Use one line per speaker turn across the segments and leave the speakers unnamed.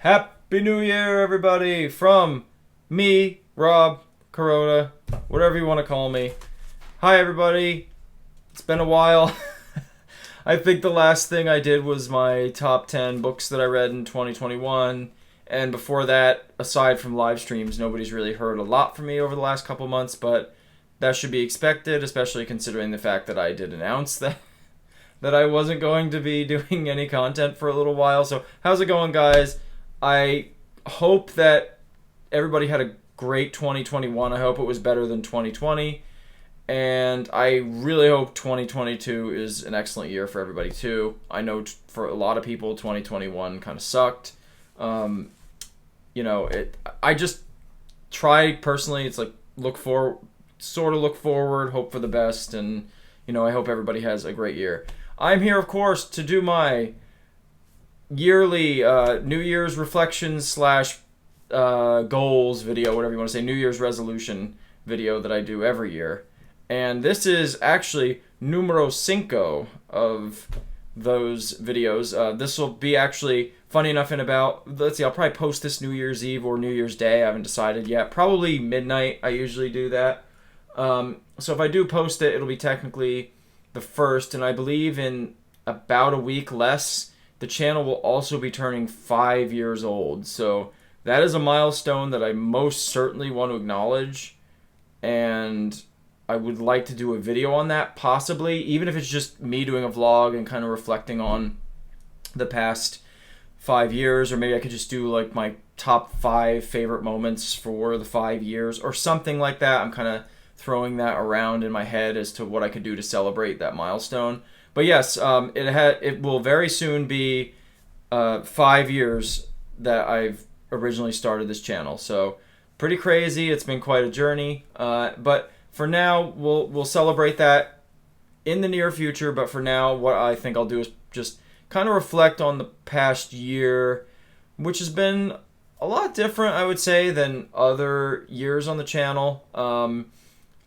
Happy New Year, everybody, from me, Rob, Corona, whatever you want to call me. Hi, everybody. It's been a while. I think the last thing I did was my top 10 books that I read in 2021. And before that, aside from live streams, nobody's really heard a lot from me over the last couple months, but that should be expected, especially considering the fact that I did announce that I wasn't going to be doing any content for a little while. So, how's it going, guys? I hope that everybody had a great 2021. I hope it was better than 2020. And I really hope 2022 is an excellent year for everybody, too. I know for a lot of people, 2021 kind of sucked. I just try personally. It's like look forward, hope for the best, and I hope everybody has a great year. I'm here, of course, to do my yearly New Year's reflections slash goals video, whatever you want to say, New Year's resolution video that I do every year. And this is actually numero cinco of those videos. This will be actually funny enough in about, let's see, I'll probably post this New Year's Eve or New Year's Day. I haven't decided yet. Probably midnight. I usually do that. So if I do post it, it'll be technically the first, and I believe in about a week less, the channel will also be turning 5 years old. So that is a milestone that I most certainly want to acknowledge, and I would like to do a video on that, possibly, even if it's just me doing a vlog and kind of reflecting on the past 5 years, or maybe I could just do like my top 5 favorite moments for the 5 years or something like that. I'm kind of throwing that around in my head as to what I could do to celebrate that milestone. But yes, it will very soon be 5 years that I've originally started this channel. So pretty crazy. It's been quite a journey. But for now, we'll celebrate that in the near future. But for now, what I think I'll do is just kind of reflect on the past year, which has been a lot different, I would say, than other years on the channel.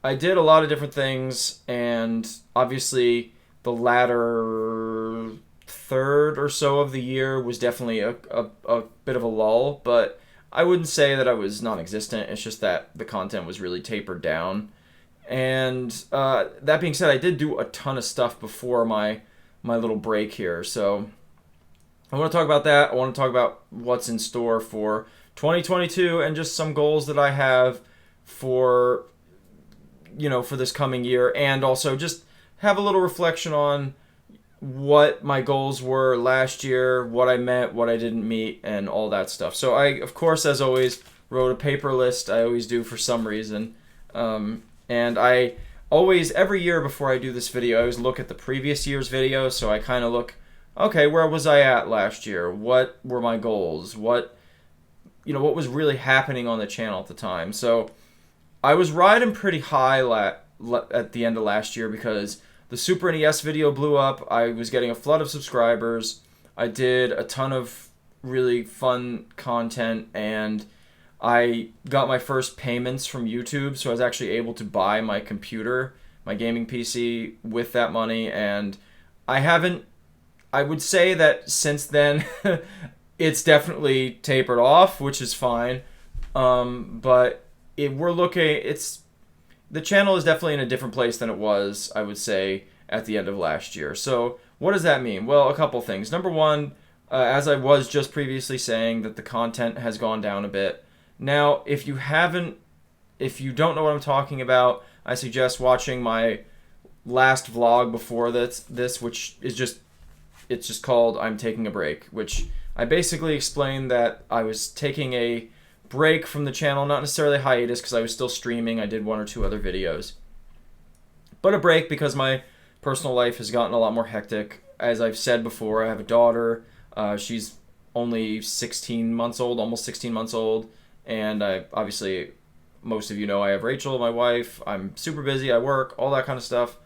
I did a lot of different things, and obviously the latter third or so of the year was definitely a bit of a lull, but I wouldn't say that I was non-existent. It's just that the content was really tapered down. And that being said, I did do a ton of stuff before my little break here, so I want to talk about that. I want to talk about what's in store for 2022 and just some goals that I have for this coming year, and also just have a little reflection on what my goals were last year, what I met, what I didn't meet, and all that stuff. So I, of course, as always, wrote a paper list. I always do for some reason. And I always, every year before I do this video, I always look at the previous year's video. So I kind of look, okay, where was I at last year? What were my goals? What was really happening on the channel at the time? So I was riding pretty high at the end of last year because the Super NES video blew up. I was getting a flood of subscribers. I did a ton of really fun content, and I got my first payments from YouTube, so I was actually able to buy my computer, my gaming PC, with that money, and I would say that since then, it's definitely tapered off, which is fine, but the channel is definitely in a different place than it was, I would say, at the end of last year. So what does that mean? Well, a couple things. Number one, as I was just previously saying, that the content has gone down a bit. Now, if you don't know what I'm talking about, I suggest watching my last vlog before this, which is it's just called I'm Taking a Break, which I basically explained that I was taking a break from the channel, not necessarily hiatus because I was still streaming. I did 1 or 2 other videos, but a break because my personal life has gotten a lot more hectic. As I've said before, I have a daughter. She's only 16 months old, almost 16 months old, and obviously, most of you know I have Rachel, my wife. I'm super busy. I work, all that kind of stuff,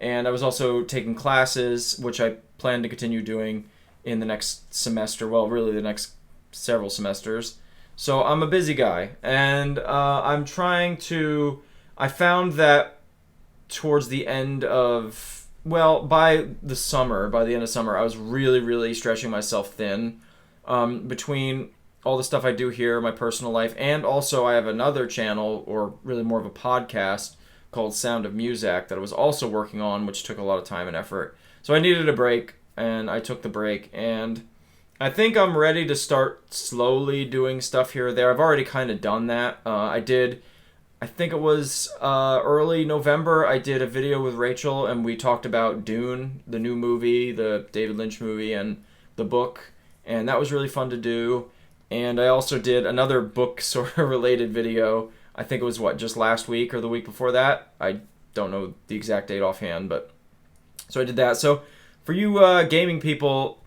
and I was also taking classes, which I plan to continue doing in the next semester. Well, really the next several semesters. So I'm a busy guy, and I found that towards the end of, by the end of summer, I was really, really stretching myself thin between all the stuff I do here, my personal life, and also I have another channel, or really more of a podcast, called Sound of Music that I was also working on, which took a lot of time and effort. So I needed a break, and I took the break, and I think I'm ready to start slowly doing stuff here or there. I've already kind of done that. I think it was early November, I did a video with Rachel, and we talked about Dune, the new movie, the David Lynch movie, and the book, and that was really fun to do. And I also did another book sort of related video. I think it was just last week or the week before that. I don't know the exact date offhand, but so I did that. So for you gaming people,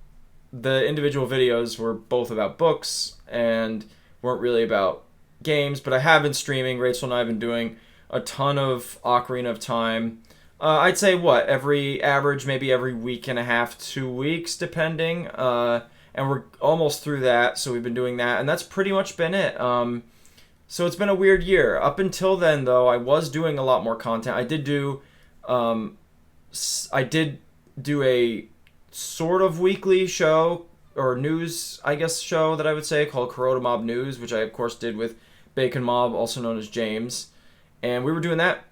the individual videos were both about books and weren't really about games, but I have been streaming. Rachel and I have been doing a ton of Ocarina of Time. I'd say maybe every week and a half, 2 weeks, depending. And we're almost through that, so we've been doing that, and that's pretty much been it. So it's been a weird year. Up until then, though, I was doing a lot more content. I did do a sort of weekly show, or news, I guess, show that I would say, called Kuroda Mob News, which I, of course, did with Bacon Mob, also known as James. And we were doing that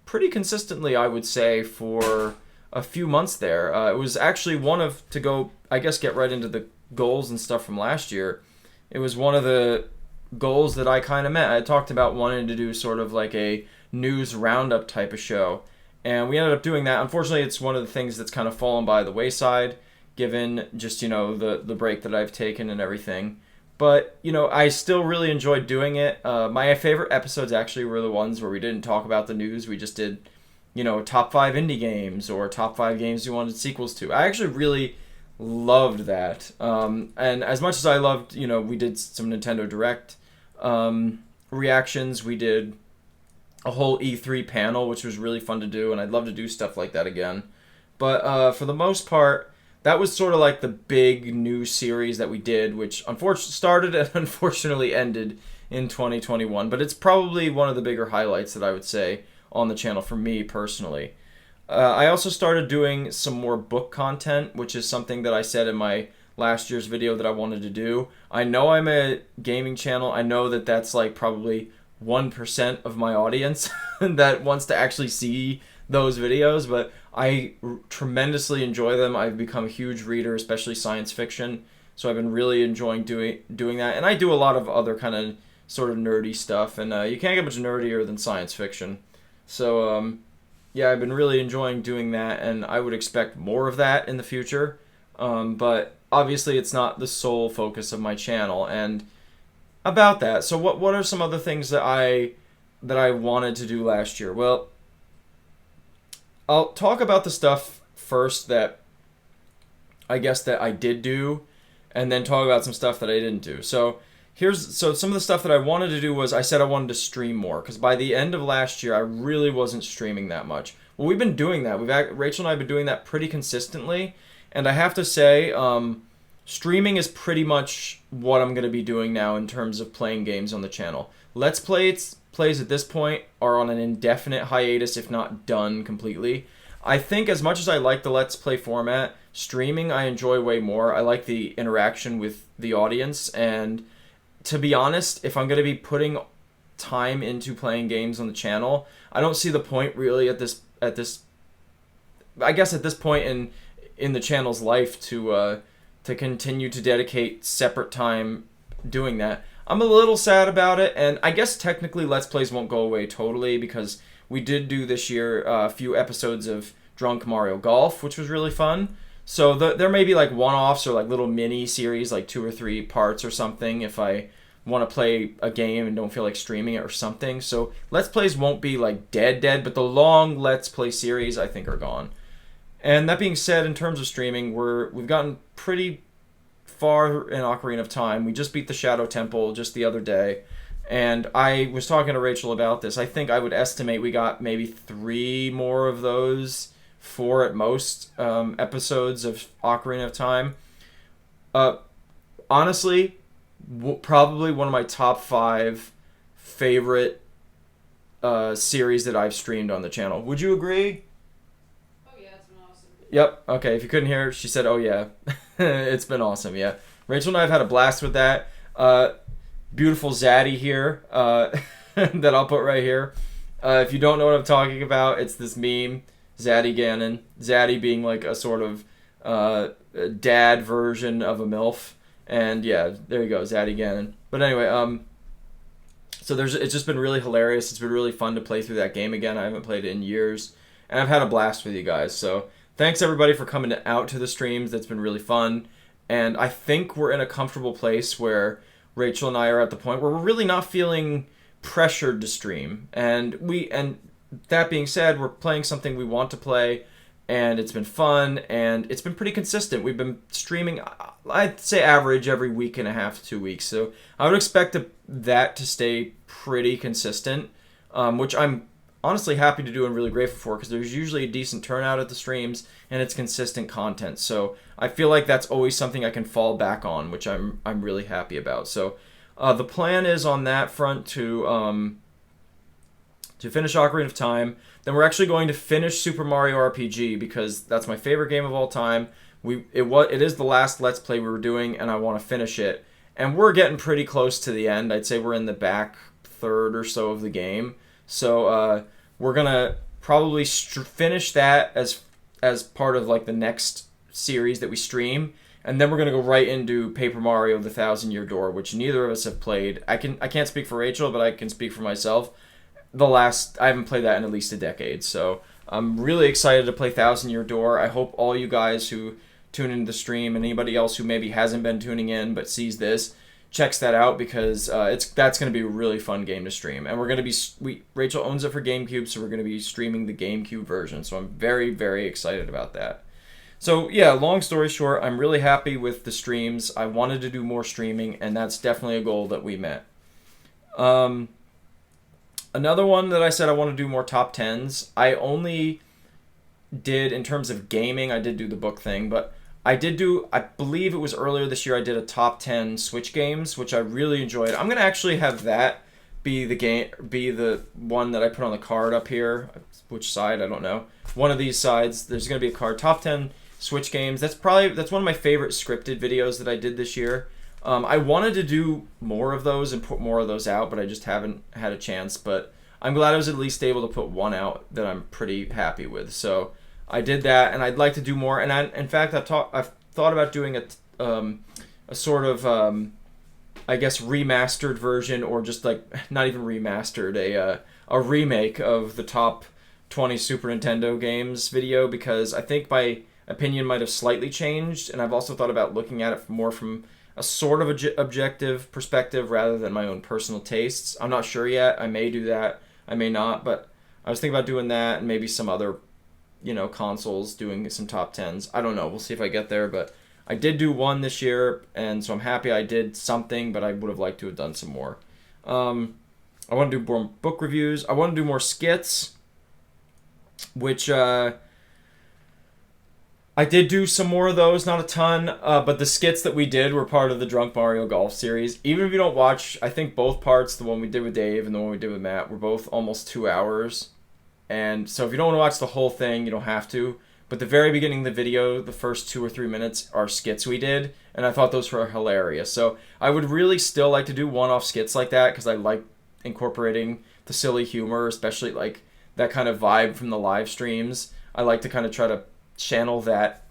pretty consistently, I would say, for a few months there. It was actually get right into the goals and stuff from last year. It was one of the goals that I kind of met. I talked about wanting to do sort of like a news roundup type of show, and we ended up doing that. Unfortunately, it's one of the things that's kind of fallen by the wayside, given just, the break that I've taken and everything. But, I still really enjoyed doing it. My favorite episodes actually were the ones where we didn't talk about the news. We just did, top 5 indie games or top 5 games we wanted sequels to. I actually really loved that. And as much as I loved, we did some Nintendo Direct reactions. We did a whole E3 panel, which was really fun to do, and I'd love to do stuff like that again. But for the most part, that was sort of like the big new series that we did, which unfortunately started and unfortunately ended in 2021. But it's probably one of the bigger highlights that I would say on the channel for me personally. I also started doing some more book content, which is something that I said in my last year's video that I wanted to do. I know I'm a gaming channel. I know that that's like probably 1% of my audience that wants to actually see those videos, but I tremendously enjoy them. I've become a huge reader, especially science fiction, so I've been really enjoying doing that. And I do a lot of other kind of sort of nerdy stuff, and you can't get much nerdier than science fiction. So yeah, I've been really enjoying doing that, and I would expect more of that in the future. But obviously, it's not the sole focus of my channel. And about that, so what are some other things that I wanted to do last year? Well, I'll talk about the stuff first that I guess that I did do, and then talk about some stuff that I didn't do. So some of the stuff that I wanted to do was, I said I wanted to stream more, because by the end of last year I really wasn't streaming that much. Well, we've been doing that. Rachel and I have been doing that pretty consistently, and I have to say, streaming is pretty much what I'm going to be doing now in terms of playing games on the channel. Let's plays at this point are on an indefinite hiatus, if not done completely. I think as much as I like the Let's Play format, streaming I enjoy way more. I like the interaction with the audience, and to be honest, if I'm going to be putting time into playing games on the channel, I don't see the point really at this I guess at this point in the channel's life to continue to dedicate separate time doing that. I'm a little sad about it, and I guess technically Let's Plays won't go away totally, because we did do this year a few episodes of Drunk Mario Golf, which was really fun. So there may be like one-offs or like little mini series, like 2 or 3 parts or something, if I want to play a game and don't feel like streaming it or something. So Let's Plays won't be like dead, but the long Let's Play series I think are gone. And that being said, in terms of streaming, we've gotten pretty far in Ocarina of Time. We just beat the Shadow Temple just the other day, and I was talking to Rachel about this. I think I would estimate we got maybe 3 more of those, 4 at most, episodes of Ocarina of Time. Honestly, probably one of my top 5 favorite series that I've streamed on the channel. Would you agree?
Oh yeah, it's been awesome.
Yep. Okay, if you couldn't hear her, she said, oh yeah. It's been awesome, yeah. Rachel and I have had a blast with that. Uh, Beautiful Zaddy here that I'll put right here. If you don't know what I'm talking about, it's this meme, Zaddy Gannon. Zaddy being like a sort of dad version of a MILF. And yeah, there you go, Zaddy Gannon. But anyway, so it's just been really hilarious. It's been really fun to play through that game again. I haven't played it in years. And I've had a blast with you guys. So thanks everybody for coming out to the streams. That's been really fun. And I think we're in a comfortable place where Rachel and I are at the point where we're really not feeling pressured to stream. And that being said, we're playing something we want to play, and it's been fun, and it's been pretty consistent. We've been streaming, I'd say average every week and a half to 2 weeks. So I would expect that to stay pretty consistent, which I'm honestly happy to do and really grateful for, because there's usually a decent turnout at the streams and it's consistent content. So I feel like that's always something I can fall back on, which I'm really happy about. So the plan is on that front to finish Ocarina of Time. Then we're actually going to finish Super Mario RPG, because that's my favorite game of all time. It is the last Let's Play we were doing, and I want to finish it. And we're getting pretty close to the end. I'd say we're in the back third or so of the game. So we're gonna probably finish that as part of like the next series that we stream, and then we're gonna go right into Paper Mario: The Thousand Year Door, which neither of us have played. I can't speak for Rachel, but I can speak for myself. I haven't played that in at least a decade, so I'm really excited to play Thousand Year Door. I hope all you guys who tune into the stream and anybody else who maybe hasn't been tuning in but sees this checks that out, because that's going to be a really fun game to stream. And we're going to be Rachel owns it for GameCube, so we're going to be streaming the GameCube version. So I'm very, very excited about that. So yeah, long story short, I'm really happy with the streams. I wanted to do more streaming, and that's definitely a goal that we met. Another one that I said I want to do more top 10s. I only did, in terms of gaming, I did do the book thing, but I believe it was earlier this year, I did a top 10 Switch games, which I really enjoyed. I'm going to actually have that be the one that I put on the card up here. Which side, I don't know. One of these sides, there's going to be a card. Top 10 Switch games. That's one of my favorite scripted videos that I did this year. I wanted to do more of those and put more of those out, but I just haven't had a chance. But I'm glad I was at least able to put one out that I'm pretty happy with. So I did that, and I'd like to do more. And in fact, I've thought about doing a sort of I guess remastered version, or just like not even remastered, a remake of the top 20 Super Nintendo games video, because I think my opinion might have slightly changed, and I've also thought about looking at it more from a sort of objective perspective rather than my own personal tastes. I'm not sure yet. I may do that. I may not, but I was thinking about doing that, and maybe some other, consoles doing some top 10s. I don't know. We'll see if I get there, but I did do one this year, and so I'm happy I did something, but I would have liked to have done some more. I want to do more book reviews. I want to do more skits, which I did do some more of those, not a ton, but the skits that we did were part of the Drunk Mario Golf series. Even if you don't watch, I think both parts, the one we did with Dave and the one we did with Matt, were both almost 2 hours. And so if you don't want to watch the whole thing, you don't have to. But the very beginning of the video, the first 2 or 3 minutes, are skits we did, and I thought those were hilarious. So I would really still like to do one-off skits like that, because I like incorporating the silly humor, especially like that kind of vibe from the live streams. I like to kind of try to channel that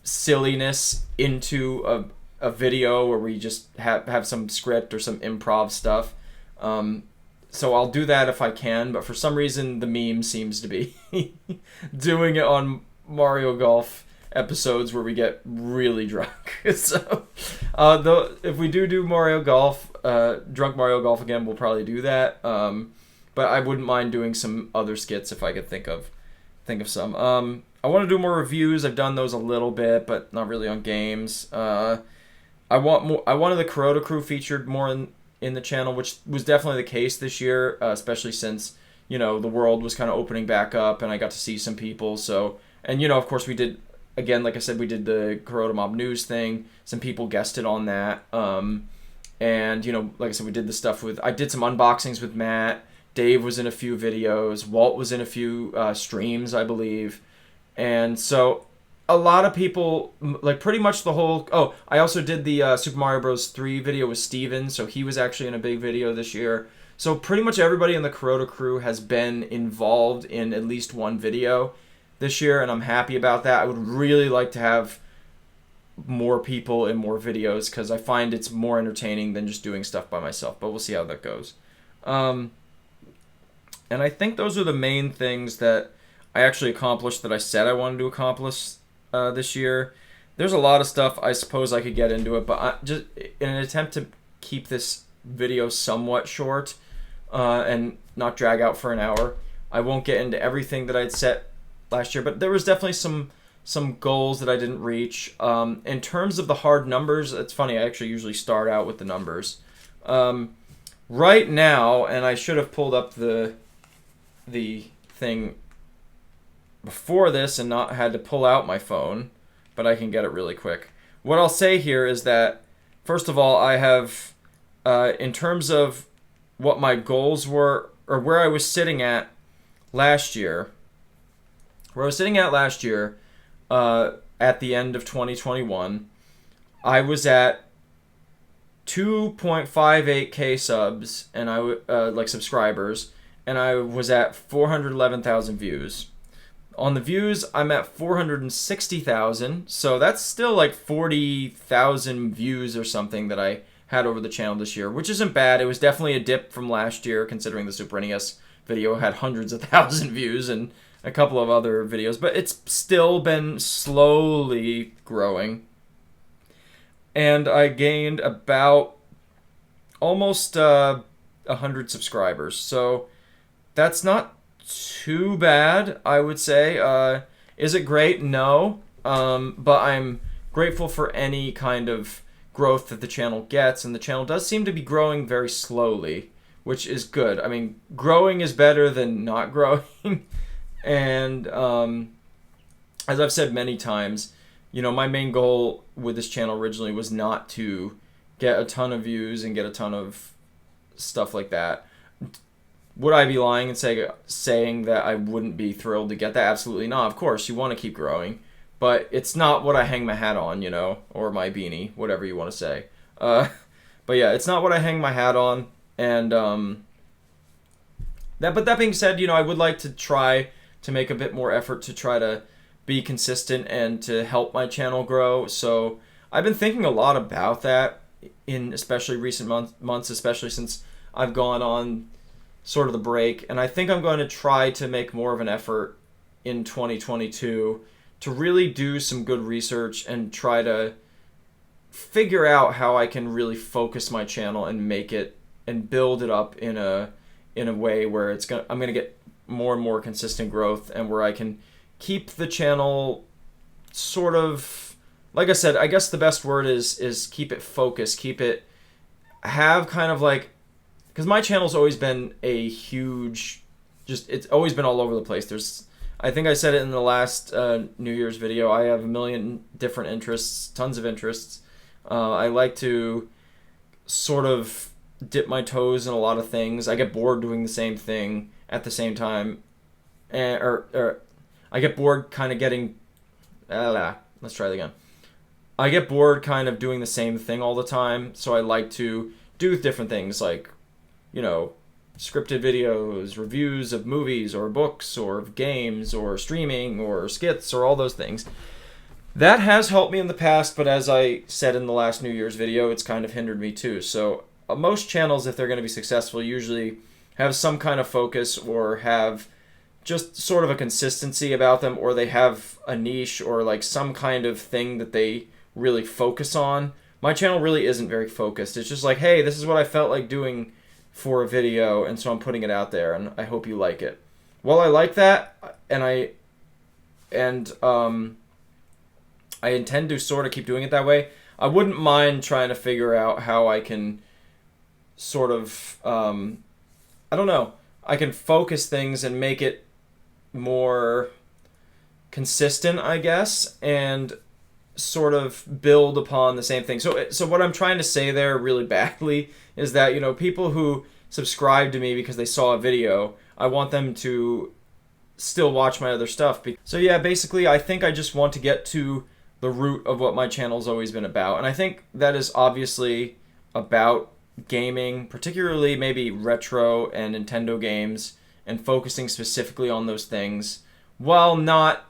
silliness into a video where we just have some script or some improv stuff. So I'll do that if I can, but for some reason the meme seems to be doing it on Mario Golf episodes where we get really drunk. So if we do Mario Golf, Drunk Mario Golf again, we'll probably do that. But I wouldn't mind doing some other skits if I could think of some. I want to do more reviews. I've done those a little bit, but not really on games. I wanted the Kuroda Crew featured more in the channel, which was definitely the case this year, especially since, the world was kind of opening back up and I got to see some people. So, and, of course we did, again, like I said, we did the Kuroda Mob News thing. Some people guested on that. And, like I said, we did the stuff I did some unboxings with Matt. Dave was in a few videos. Walt was in a few streams, I believe. And so a lot of people, like pretty much the whole. Oh, I also did the Super Mario Bros. 3 video with Steven, so he was actually in a big video this year. So pretty much everybody in the Kuroda crew has been involved in at least one video this year, and I'm happy about that. I would really like to have more people in more videos because I find it's more entertaining than just doing stuff by myself, but we'll see how that goes. And I think those are the main things that I actually accomplished that I said I wanted to accomplish this year. There's a lot of stuff I suppose I could get into it, but just in an attempt to keep this video somewhat short and not drag out for an hour, I won't get into everything that I'd set last year, but there was definitely some goals that I didn't reach. In terms of the hard numbers, it's funny, I actually usually start out with the numbers. Right now, and I should have pulled up the thing before this and not had to pull out my phone, but I can get it really quick. What I'll say here is that, first of all, I have, in terms of what my goals were, or where I was sitting at last year, at the end of 2021, I was at 2.58k subs, and like subscribers, and I was at 411,000 views. On the views, I'm at 460,000, so that's still like 40,000 views or something that I had over the channel this year, which isn't bad. It was definitely a dip from last year, considering the Super NES video had hundreds of thousand views and a couple of other videos, but it's still been slowly growing. And I gained about almost 100 subscribers, so that's not too bad, I would say. Is it great? No. But I'm grateful for any kind of growth that the channel gets, and the channel does seem to be growing very slowly, which is good. I mean, growing is better than not growing. And as I've said many times, you know, my main goal with this channel originally was not to get a ton of views and get a ton of stuff like that. Would I be lying and saying that I wouldn't be thrilled to get that? Absolutely not. Of course, you want to keep growing, but it's not what I hang my hat on, you know, or my beanie, whatever you want to say. But yeah, it's not what I hang my hat on. And that being said, you know, I would like to try to make a bit more effort to try to be consistent and to help my channel grow. So I've been thinking a lot about that in especially recent months, especially since I've gone on sort of the break, and I think I'm going to try to make more of an effort in 2022 to really do some good research and try to figure out how I can really focus my channel and make it and build it up in a way where I'm going to get more and more consistent growth, and where I can keep the channel sort of, like I said, I guess the best word is keep it focused, have kind of like, because my channel's always been a huge, it's always been all over the place. I think I said it in the last New Year's video, I have a million different interests, tons of interests. I like to sort of dip my toes in a lot of things. I get bored doing the same thing at the same time. Or I get bored kind of getting, let's try it again. I get bored kind of doing the same thing all the time, so I like to do different things like, you know, scripted videos, reviews of movies or books or games or streaming or skits or all those things. That has helped me in the past, but as I said in the last New Year's video, it's kind of hindered me too. So most channels, if they're going to be successful, usually have some kind of focus or have just sort of a consistency about them, or they have a niche or like some kind of thing that they really focus on. My channel really isn't very focused. It's just like, hey, this is what I felt like doing for a video, and so I'm putting it out there, and I hope you like it. Well, I like that, and I intend to sort of keep doing it that way. I wouldn't mind trying to figure out how I can sort of, I don't know, I can focus things and make it more consistent, I guess, and sort of build upon the same thing. So what I'm trying to say there really badly is that, you know, people who subscribe to me because they saw a video, I want them to still watch my other stuff. So yeah, basically I think I just want to get to the root of what my channel's always been about. And I think that is obviously about gaming, particularly maybe retro and Nintendo games, and focusing specifically on those things while not,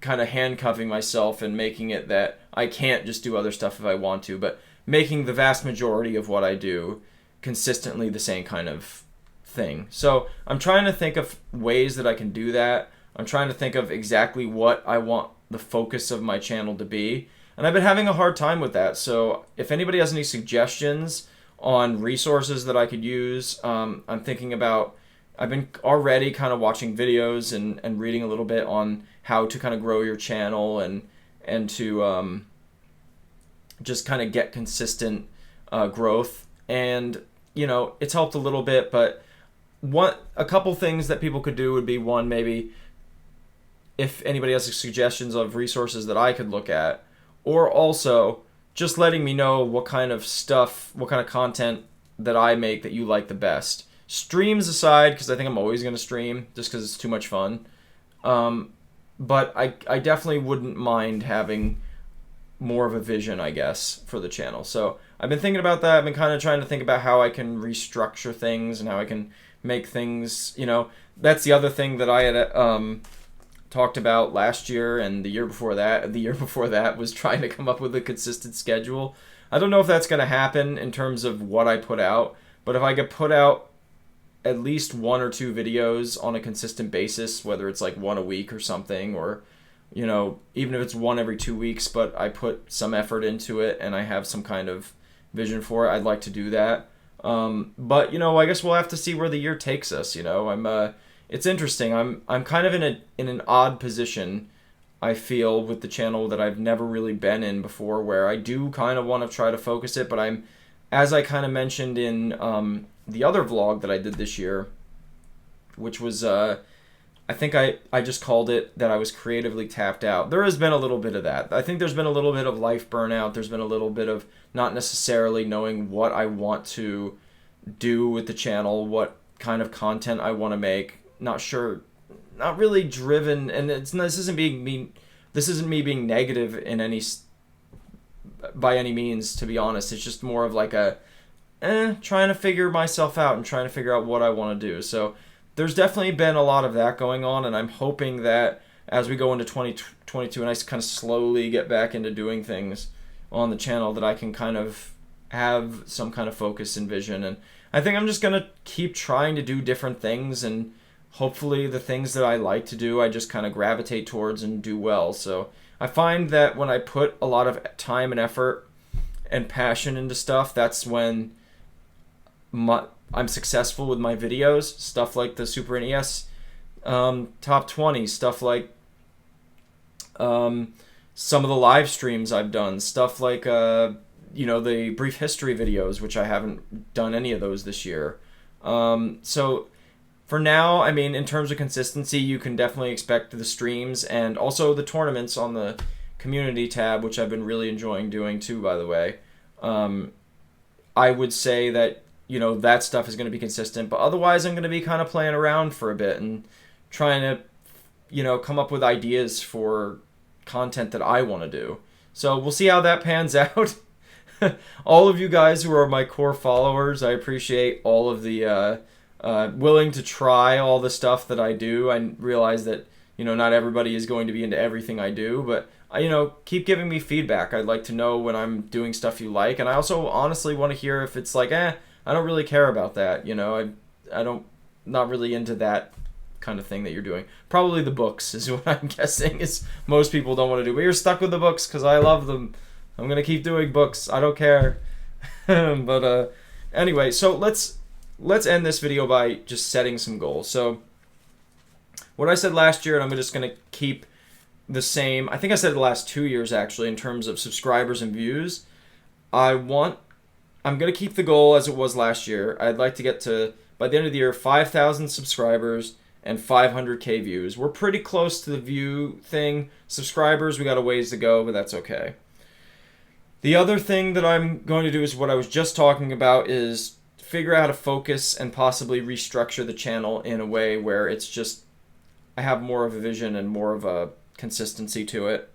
kind of handcuffing myself and making it that I can't just do other stuff if I want to, but making the vast majority of what I do consistently the same kind of thing. So I'm trying to think of ways that I can do that. I'm trying to think of exactly what I want the focus of my channel to be. And I've been having a hard time with that. So if anybody has any suggestions on resources that I could use, I'm thinking about, I've been already kind of watching videos and reading a little bit on how to kind of grow your channel and to just kind of get consistent growth. And, it's helped a little bit, but a couple things that people could do would be, one, maybe if anybody has suggestions of resources that I could look at, or also just letting me know what kind of stuff, what kind of content that I make that you like the best. Streams aside, because I think I'm always going to stream just because it's too much fun. But I definitely wouldn't mind having more of a vision, I guess, for the channel. So I've been thinking about that. I've been kind of trying to think about how I can restructure things and how I can make things, that's the other thing that I had talked about last year and the year before that. The year before that was trying to come up with a consistent schedule. I don't know if that's going to happen in terms of what I put out, but if I could put out at least 1 or 2 videos on a consistent basis, whether it's like 1 a week or something, or even if it's 1 every 2 weeks, but I put some effort into it and I have some kind of vision for it, I'd like to do that. But I guess we'll have to see where the year takes us. It's interesting. I'm kind of in an odd position, I feel, with the channel that I've never really been in before, where I do kind of want to try to focus it, but I'm, as I kind of mentioned in the other vlog that I did this year, which was I think I just called it that I was creatively tapped out. There has been a little bit of that. I think there's been a little bit of life burnout. There's been a little bit of not necessarily knowing what I want to do with the channel, what kind of content I want to make. Not sure, not really driven, and this isn't me being negative in any by any means, to be honest. It's just more of like a trying to figure myself out and trying to figure out what I want to do. So there's definitely been a lot of that going on, and I'm hoping that as we go into 2022 and I kind of slowly get back into doing things on the channel, that I can kind of have some kind of focus and vision. And I think I'm just going to keep trying to do different things, and hopefully the things that I like to do, I just kind of gravitate towards and do well. So I find that when I put a lot of time and effort and passion into stuff, that's when I'm successful with my videos. Stuff like the Super NES Top 20, stuff like some of the live streams I've done, stuff like the brief history videos, which I haven't done any of those this year. So for now, I mean, in terms of consistency, you can definitely expect the streams and also the tournaments on the community tab, which I've been really enjoying doing too, by the way. I would say that, that stuff is going to be consistent, but otherwise I'm going to be kind of playing around for a bit and trying to, come up with ideas for content that I want to do. So we'll see how that pans out. All of you guys who are my core followers, I appreciate all of the willing to try all the stuff that I do. I realize that, not everybody is going to be into everything I do, but keep giving me feedback. I'd like to know when I'm doing stuff you like, and I also honestly want to hear if it's like, I don't really care about that, I don't, not really into that kind of thing that you're doing. Probably the books is what I'm guessing is most people don't want to do, but you're stuck with the books because I love them. I'm gonna keep doing books. I don't care. But anyway, so let's end this video by just setting some goals. So what I said last year, and I'm just gonna keep the same. I think I said it the last 2 years actually in terms of subscribers and views. I'm gonna keep the goal as it was last year. I'd like to get to, by the end of the year, 5,000 subscribers and 500k views. We're pretty close to the view thing. Subscribers, we got a ways to go, but that's okay. The other thing that I'm going to do is what I was just talking about, is figure out how to focus and possibly restructure the channel in a way where it's just I have more of a vision and more of a consistency to it,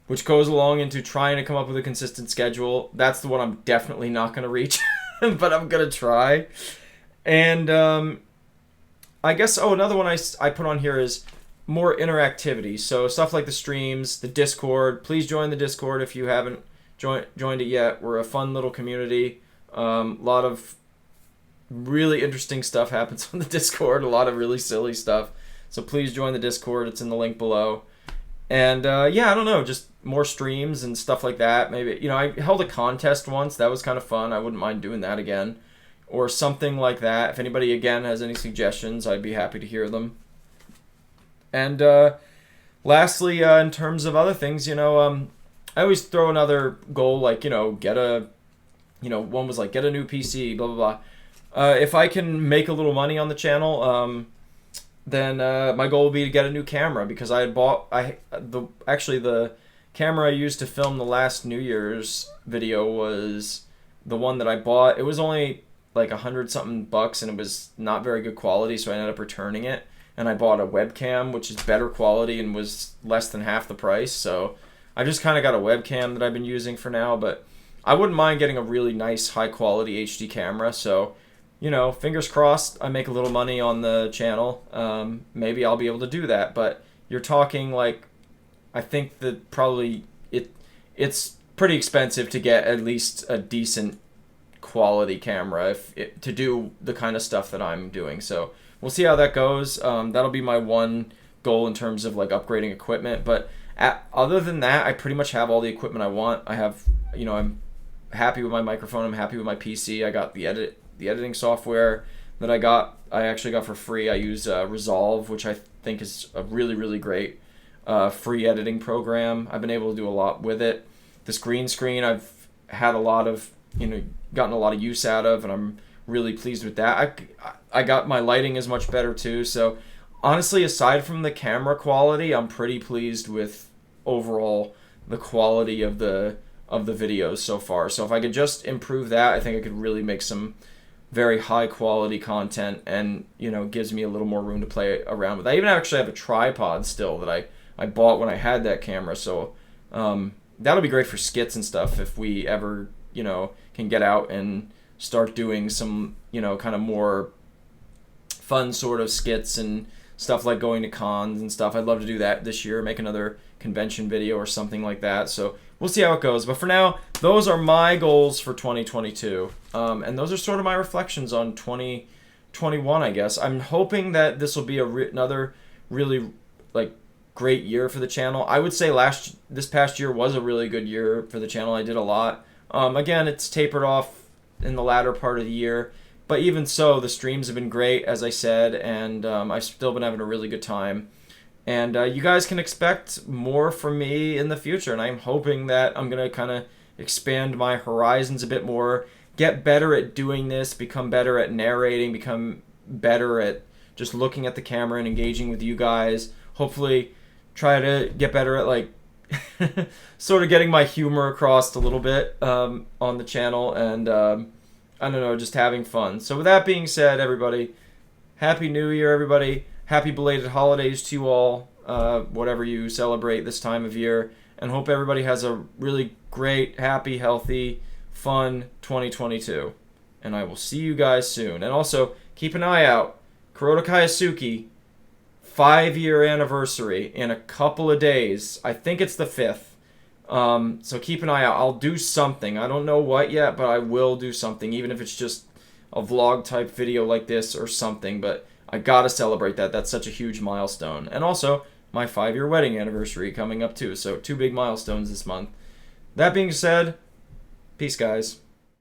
which goes along into trying to come up with a consistent schedule. That's the one I'm definitely not going to reach, but I'm going to try. And I guess, another one I put on here is more interactivity. So stuff like the streams, the Discord. Please join the Discord if you haven't joined it yet. We're a fun little community. A lot of really interesting stuff happens on the Discord. A lot of really silly stuff. So please join the Discord. It's in the link below. And yeah, I don't know, just more streams and stuff like that. Maybe, I held a contest once. That was kind of fun. I wouldn't mind doing that again. Or something like that. If anybody, again, has any suggestions, I'd be happy to hear them. And lastly, in terms of other things, I always throw another goal, like, get a, one was like, get a new PC, blah, blah, blah. If I can make a little money on the channel, then my goal would be to get a new camera, because I had bought, the camera I used to film the last New Year's video was the one that I bought. It was only like $100-something bucks, and it was not very good quality, so I ended up returning it. And I bought a webcam, which is better quality and was less than half the price. So I just kind of got a webcam that I've been using for now, but I wouldn't mind getting a really nice, high-quality HD camera. So, fingers crossed I make a little money on the channel. Maybe I'll be able to do that. But you're talking like, I think that probably it's pretty expensive to get at least a decent quality camera to do the kind of stuff that I'm doing. So we'll see how that goes. That'll be my one goal in terms of like upgrading equipment. But other than that, I pretty much have all the equipment I want. I have, I'm happy with my microphone. I'm happy with my PC. I got the editing software that I actually got for free. I use Resolve, which I think is a really, really great free editing program. I've been able to do a lot with it. This green screen, I've had a lot of, gotten a lot of use out of, and I'm really pleased with that. I got my lighting is much better too. So honestly, aside from the camera quality, I'm pretty pleased with overall the quality of the videos so far. So if I could just improve that, I think I could really make some very high quality content, and gives me a little more room to play around with. I even actually have a tripod still that I bought when I had that camera. So that'll be great for skits and stuff if we ever can get out and start doing some kind of more fun sort of skits and stuff, like going to cons and stuff. I'd love to do that this year, make another convention video or something like that. So we'll see how it goes. But for now, those are my goals for 2022. And those are sort of my reflections on 2021, I guess. I'm hoping that this will be another really great year for the channel. I would say this past year was a really good year for the channel. I did a lot. Again, it's tapered off in the latter part of the year, but even so, the streams have been great, as I said, and I've still been having a really good time. And you guys can expect more from me in the future, and I'm hoping that I'm going to kind of expand my horizons a bit more, get better at doing this, become better at narrating, become better at just looking at the camera and engaging with you guys. Hopefully try to get better at sort of getting my humor across a little bit on the channel, and I don't know, just having fun. So with that being said, everybody, Happy New Year, everybody. Happy belated holidays to you all, whatever you celebrate this time of year, and hope everybody has a really great, happy, healthy, fun 2022. And I will see you guys soon. And also, keep an eye out. Kuroda Kaisuki 5-year anniversary in a couple of days. I think it's the 5th. So keep an eye out. I'll do something. I don't know what yet, but I will do something, even if it's just a vlog type video like this or something. But I gotta celebrate that. That's such a huge milestone. And also, my 5-year wedding anniversary coming up too. So 2 big milestones this month. That being said, peace, guys.